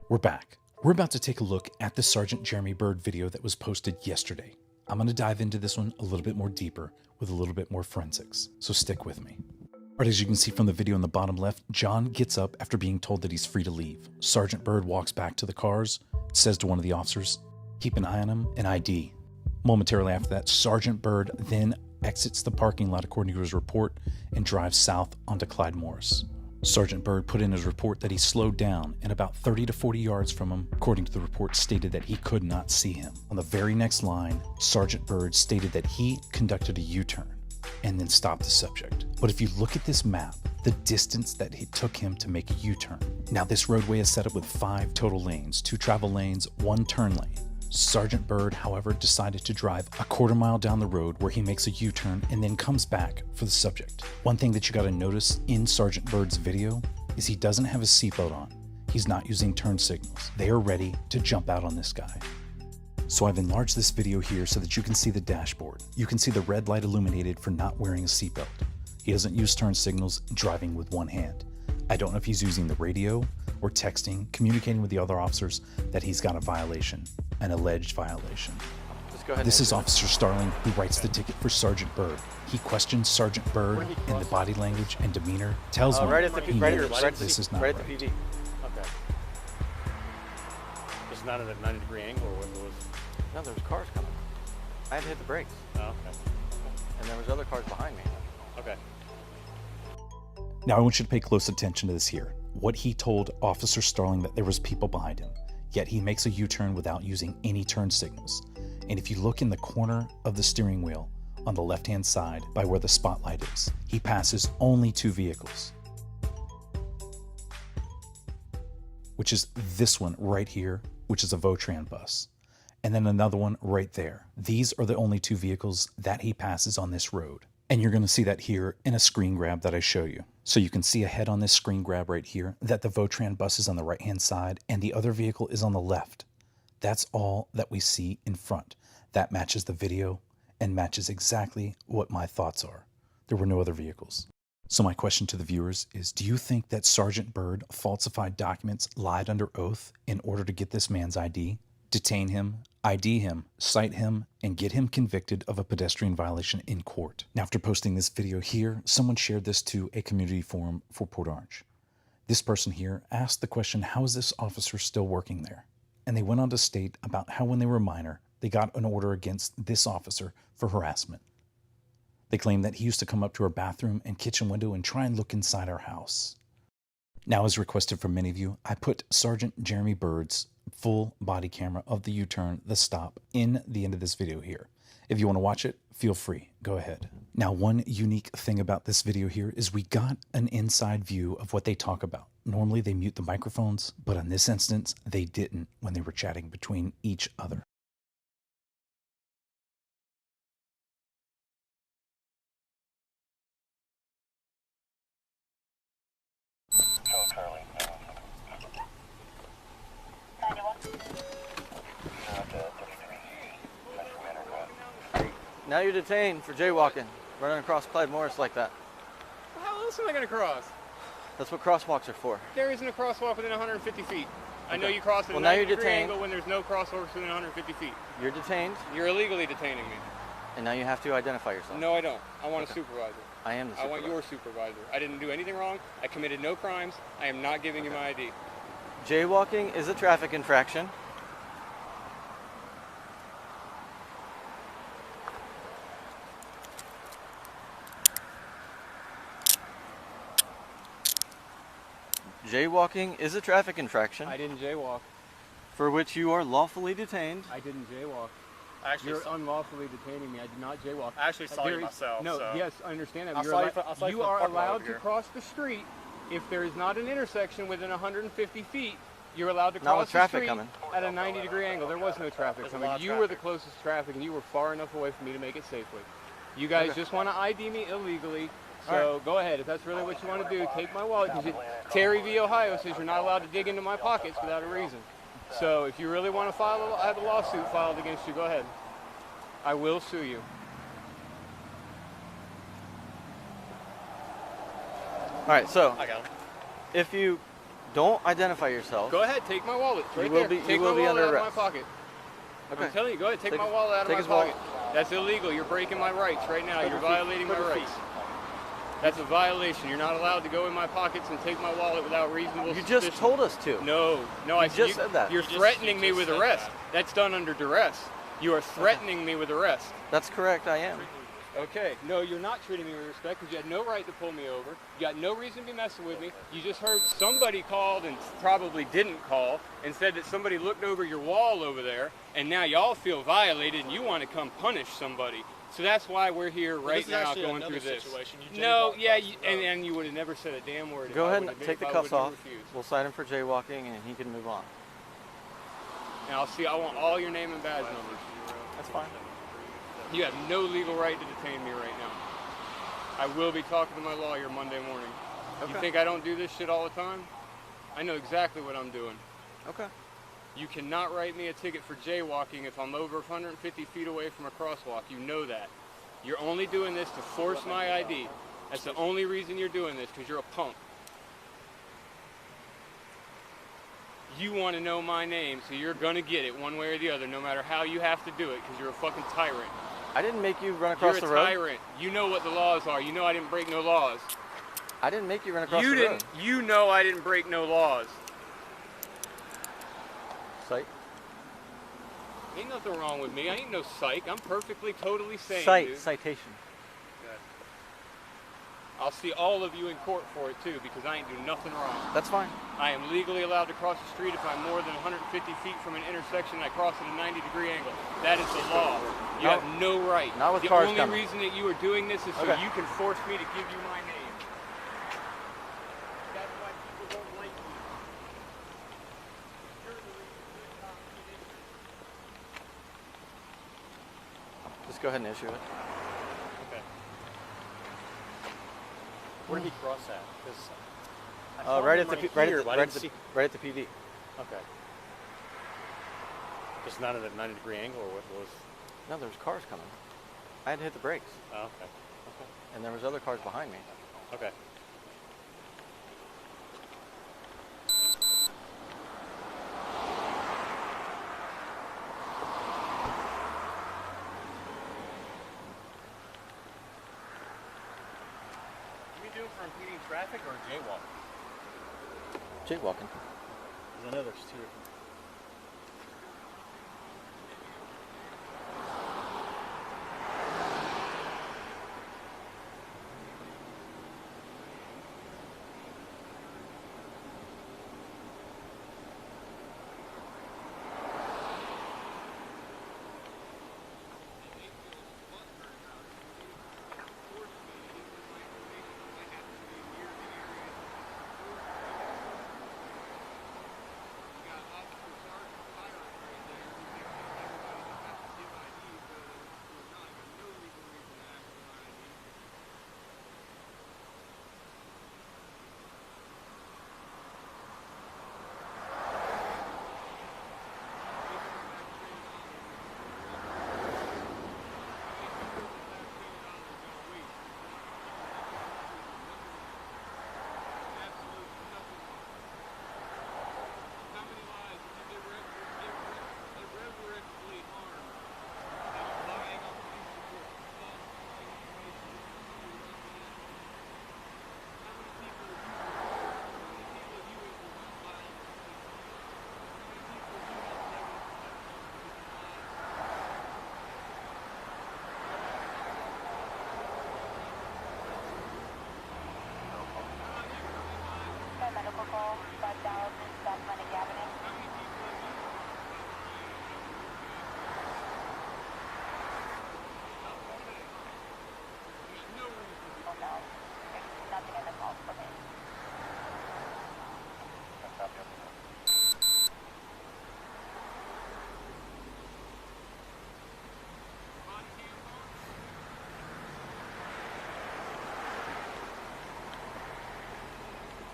We're back. We're about to take a look at the Sergeant Jeremy Bird video that was posted yesterday. I'm going to dive into this one a little bit more deeper with a little bit more forensics, so stick with me. Alright, as you can see from the video in the bottom left, John gets up after being told that he's free to leave. Sergeant Bird walks back to the cars, says to one of the officers, "Keep an eye on him and ID." Momentarily after that, Sergeant Bird then exits the parking lot according to his report and drives south onto Clyde Morris. Sergeant Bird put in his report that he slowed down and about 30 to 40 yards from him, according to the report, stated that he could not see him. On the very next line, Sergeant Bird stated that he conducted a U-turn and then stopped the subject. But if you look at this map, the distance that it took him to make a U-turn. Now this roadway is set up with 5 total lanes, 2 travel lanes, 1 turn lane. Sergeant Bird, however, decided to drive a quarter mile down the road where he makes a U-turn and then comes back for the subject. One thing that you got to notice in Sergeant Bird's video is he doesn't have his seatbelt on. He's not using turn signals. They are ready to jump out on this guy. So I've enlarged this video here so that you can see the dashboard. You can see the red light illuminated for not wearing a seatbelt. He doesn't use turn signals, driving with one hand. I don't know if he's using the radio or texting, communicating with the other officers that he's got a violation, an alleged violation. This is Officer Starling who writes the ticket for Sergeant Bird. He questions Sergeant Bird in the body language and demeanor, tells him he knows this is not right. Right at the PD. Okay. It's not at a 90-degree angle or what it was? No, there was cars coming. I had to hit the brakes. Oh, okay. And there was other cars behind me. Okay. Now I want you to pay close attention to this here. What he told Officer Starling that there was people behind him, yet he makes a U-turn without using any turn signals. And if you look in the corner of the steering wheel on the left-hand side by where the spotlight is, he passes only 2 vehicles, which is this one right here, which is a Votran bus, and then another one right there. These are the only 2 vehicles that he passes on this road. And you're going to see that here in a screen grab that I show you. So you can see ahead on this screen grab right here that the Votran bus is on the right-hand side and the other vehicle is on the left. That's all that we see in front. That matches the video and matches exactly what my thoughts are. There were no other vehicles. So my question to the viewers is, do you think that Sergeant Bird falsified documents, lied under oath in order to get this man's ID, detain him, ID him, cite him, and get him convicted of a pedestrian violation in court? Now, after posting this video here, someone shared this to a community forum for Port Orange. This person here asked the question, how is this officer still working there? And they went on to state about how when they were minor, they got an order against this officer for harassment. They claimed that he used to come up to our bathroom and kitchen window and try and look inside our house. Now, as requested from many of you, I put Sergeant Jeremy Bird's full body camera of the U-turn, the stop, in the end of this video here. If you want to watch it, feel free, go ahead. Now, one unique thing about this video here is we got an inside view of what they talk about. Normally they mute the microphones, but in this instance, they didn't when they were chatting between each other. Now you're detained for jaywalking, running across Clyde Morris like that. Well, how else am I going to cross? That's what crosswalks are for. There isn't a crosswalk within 150 feet. I know you cross at a Well, now you're 90-degree detained. angle when there's no crosswalks within 150 feet. You're detained, You're illegally detaining me. and now you have to identify yourself. No, I don't. I want a supervisor. I am the I supervisor. want your supervisor. I didn't do anything wrong. I committed no crimes. I am not giving you my ID. Jaywalking is a traffic infraction. Jaywalking is a traffic infraction I didn't jaywalk. for which you are lawfully detained. I didn't jaywalk. Actually, You're unlawfully detaining me. I did not jaywalk. I actually saw you There is- myself. No, so. yes, I understand that. I You're saw you allo- from- I saw you you from the are parking lot allowed over to here. cross the street if there is not an intersection within 150 feet. You're allowed to Not cross with the traffic street coming. at a 90-degree angle. There was no traffic There's a coming. lot of You were the traffic. closest traffic, and you were far enough away from me to make it safely. You guys just want to ID me illegally. So go ahead. If that's really what you want to do, take my wallet. Because Terry v. Ohio says you're not allowed to dig into my pockets without a reason. So if you really want to have a lawsuit filed against you, go ahead. I will sue you. All right, so I got him. if you Don't identify yourself. Go ahead, take my wallet. It's right You will there. be- Take you will my be wallet under out arrest. of my pocket. Okay. I'm telling you, go ahead, take Take my his- wallet out of take my his pocket. wallet. That's illegal. You're breaking my rights right now. You're violating my rights. That's a violation. You're not allowed to go in my pockets and take my wallet without reasonable You suspicion. just told us to. No, I just said that. You're You threatening me with said arrest. that. That's done under duress. You are threatening me with arrest. That's correct, I am. Okay, no, you're not treating me with respect because you had no right to pull me over. You got no reason to be messing with me. You just heard somebody called and probably didn't call and said that somebody looked over your wall over there, and now y'all feel violated and you want to come punish somebody. So that's why we're here right now going through this. No, yeah, and you would have never said a damn word. Go if I ahead would and have- take if the I cuffs would have off. refused. We'll cite him for jaywalking and he can move on. And I want all your name and badge numbers. That's fine. You have no legal right to detain me right now. I will be talking to my lawyer Monday morning. You Okay. think I don't do this shit all the time? I know exactly what I'm doing. Okay. You cannot write me a ticket for jaywalking if I'm over 150 feet away from a crosswalk. You know that. You're only doing this to force my ID. That's the only reason you're doing this, because you're a punk. You want to know my name, so you're going to get it one way or the other, no matter how you have to do it, because you're a fucking tyrant. I didn't make you run across You're the a road. tyrant. You know what the laws are. You know I didn't break no laws. I didn't make you run across You the didn't. road. You know I didn't break no laws. Cite. Ain't nothing wrong with me. I ain't no psych. I'm perfectly, totally sane, Cite. dude. Citation. I'll see all of you in court for it too, because I ain't do nothing wrong. That's fine. I am legally allowed to cross the street if I'm more than 150 feet from an intersection and I cross at a 90-degree angle. That is the law. You No. have no right. Not with the cars only coming. reason that you are doing this is so Okay. you can force me to give you my name. That's why people don't like you. You're the reason you're not getting- Just go ahead and issue it. Okay. Where did he cross at? 'Cause I saw Right him at the right right here, at the, but I right, didn't at the, see. right at the PD. Okay. Just not at a 90-degree angle, or what was? No, there was cars coming. I had to hit the brakes, Oh, okay. and there was other cars behind me. Okay. Okay. What are you doing for impeding traffic or jaywalk? Jaywalking. Because I know there's two different. Medical call, 5000 South Atlantic Avenue. Oh no, there's nothing in the call for me.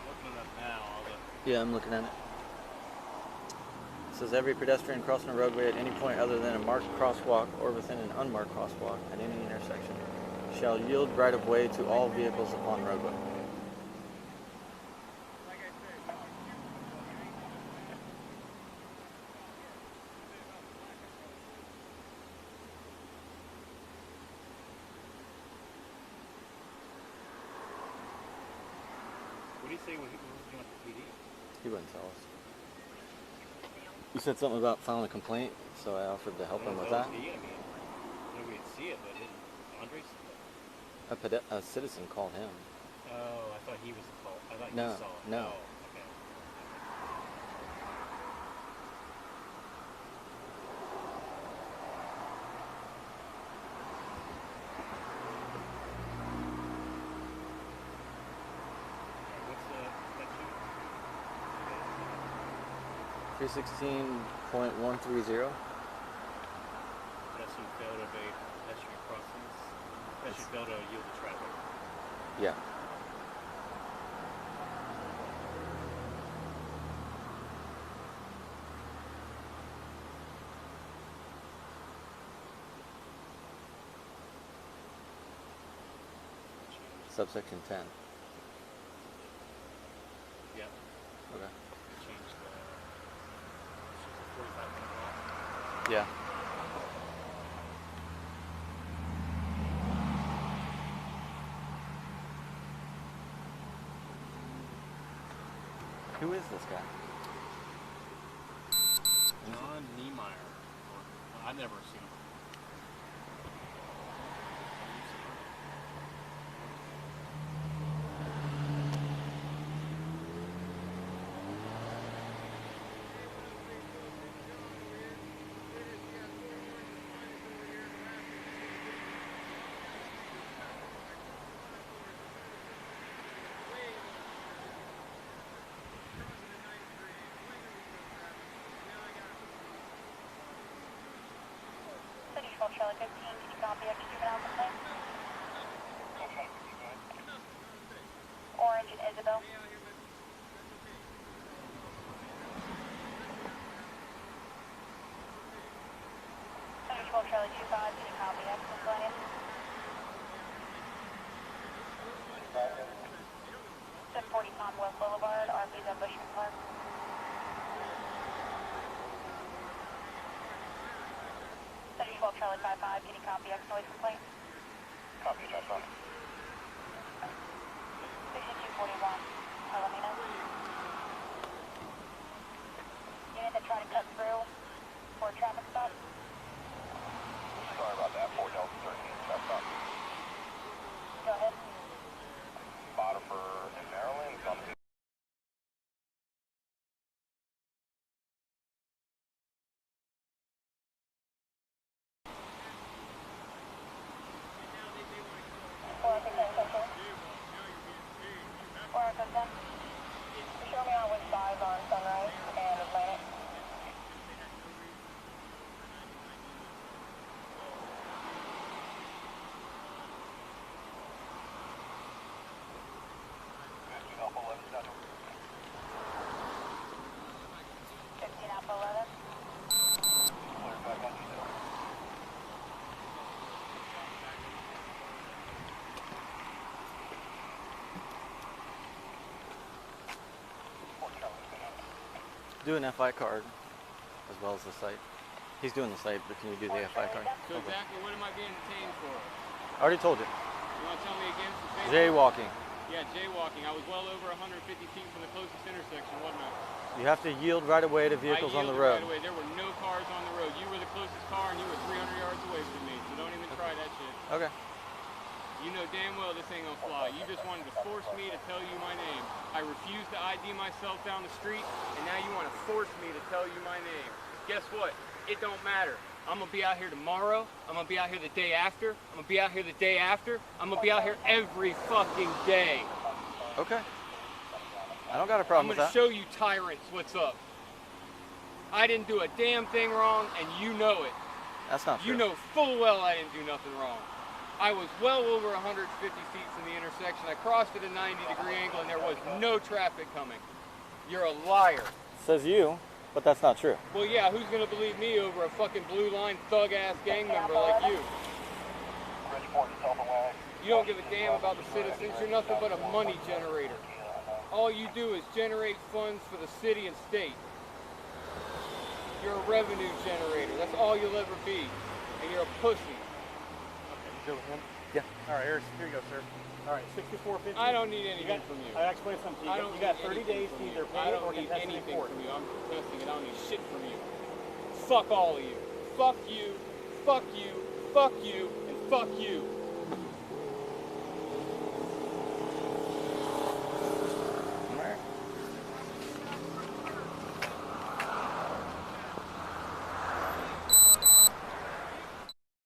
Looking up now. All the Yeah, I'm looking at it. It says every pedestrian crossing a roadway at any point other than a marked crosswalk or within an unmarked crosswalk at any intersection shall yield right of way to all vehicles upon roadway. say he went to PD? He wouldn't tell us. You said something about filing a complaint, so I offered to help him with that. I mean, nobody could see it, but didn't Andre see it? A citizen called him. Oh, I thought he was the fault. I thought No, he saw it. no. Oh, okay. What's the statute? 316.130. Pedestrian failed to obey pedestrian crossings. Pedestrian failed to yield to traffic. Yeah. Subsection 10. Yeah. Okay. Changed the 45-minute law. Yeah. Who is this guy? John Niemeyer. I've never seen him. Charlie 15, can you copy extra juvenile complaint? Orange and Isabel. Center 12 Charlie 25, can you copy extra complaint? 740 Commonwealth Boulevard, RP's on Bushman Park. Center 12 Charlie 55, can you copy X noise complaint? Copy, Johnson. 6241, let me know. Unit that tried to cut through for a traffic stop. Sorry about that. 4 Delta 13, that's up. Go ahead. Bottifer in Maryland, something. Show me on which side on Sunrise and Atlantic. Alpha 11, Central. 15 Alpha 11. Clear back on detail. Do an FI card as well as the site. He's doing the site, but can you do the FI card? So exactly what am I being detained for? I already told you. You want to tell me again? For Jaywalking. Yeah, jaywalking. I was well over 150 feet from the closest intersection, wasn't I? You have to yield right away to vehicles on the yielded road. Right away. There were no cars on the road. You were the closest car, and you were 300 yards away from me. So don't even try that shit. Okay. You know damn well this ain't gonna fly. You just wanted to force me to tell you my name. I refused to ID myself down the street, and now you want to force me to tell you my name. Guess what? It don't matter. I'm gonna be out here tomorrow. I'm gonna be out here the day after. I'm gonna be out here the day after. I'm gonna be out here every fucking day. Okay. I don't got a I'm problem with gonna that. show you tyrants what's up. I didn't do a damn thing wrong, and you know it. That's not true. You know full well I didn't do nothing wrong. I was well over 150 feet from the intersection. I crossed at a 90-degree angle, and there was no traffic coming. You're a liar. Says you, but that's not true. Well, yeah, who's gonna believe me over a fucking blue line thug-ass gang member like you? You don't give a damn about the citizens. You're nothing but a money generator. All you do is generate funds for the city and state. You're a revenue generator. That's all you'll ever be. And you're a pussy. Good with him. Yeah. All right, here you go, sir. All right, 64.50. I don't need anything from you. I explained something to you. You got 30 days to either pay it or contest it in court. From you. I'm protesting it. I don't need shit from you. Fuck all of you. Fuck you. Fuck you. Fuck you. And fuck you.